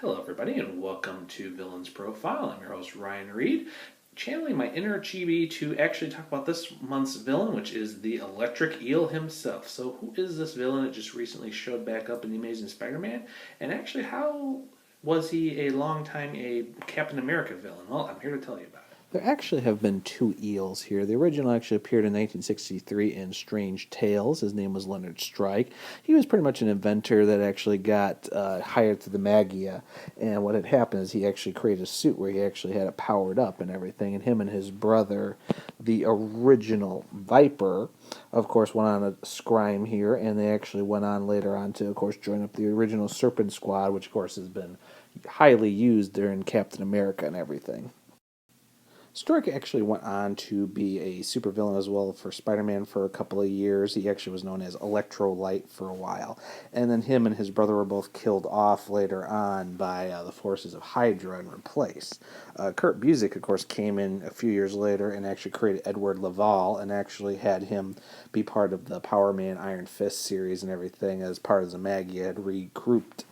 Hello, everybody, and welcome to Villains Profile. I'm your host, Ryan Reed, channeling my inner chibi to actually talk about this month's villain, which is the Electric Eel himself. So, who is this villain that just recently showed back up in The Amazing Spider Man? And actually, how was he a Captain America villain? Well, I'm here to tell you about it. There actually have been two eels here. The original actually appeared in 1963 in Strange Tales. His name was Leonard Strike. He was pretty much an inventor that actually got hired to the Magia. And what had happened is he actually created a suit where he actually had it powered up and everything. And him and his brother, the original Viper, of course, went on a scrim here. And they actually went on later on to, of course, join up the original Serpent Squad, which, of course, has been highly used during Captain America and everything. Stark actually went on to be a supervillain as well for Spider-Man for a couple of years. He actually was known as Electrolyte for a while. And then him and his brother were both killed off later on by the forces of Hydra and replaced. Kurt Busiek, of course, came in a few years later and actually created Edward Laval and actually had him be part of the Power Man Iron Fist series and everything as part of the Magia had regrouped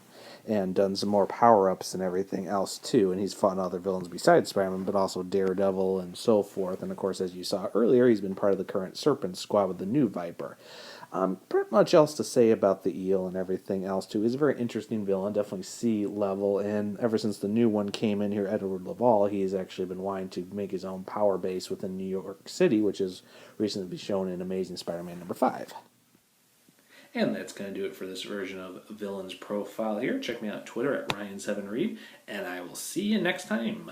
and done some more power ups and everything else too. And he's fought other villains besides Spider-Man, but also Daredevil and so forth. And of course, as you saw earlier, he's been part of the current Serpent Squad with the new Viper. Pretty much else to say about the Eel and everything else too. He's a very interesting villain, definitely sea level. And ever since the new one came in here, Edward Laval, he's actually been wanting to make his own power base within New York City, which is recently been shown in Amazing Spider-Man #5. And that's going to do it for this version of Villains Profile here. Check me out on Twitter at Ryan7Reed, and I will see you next time.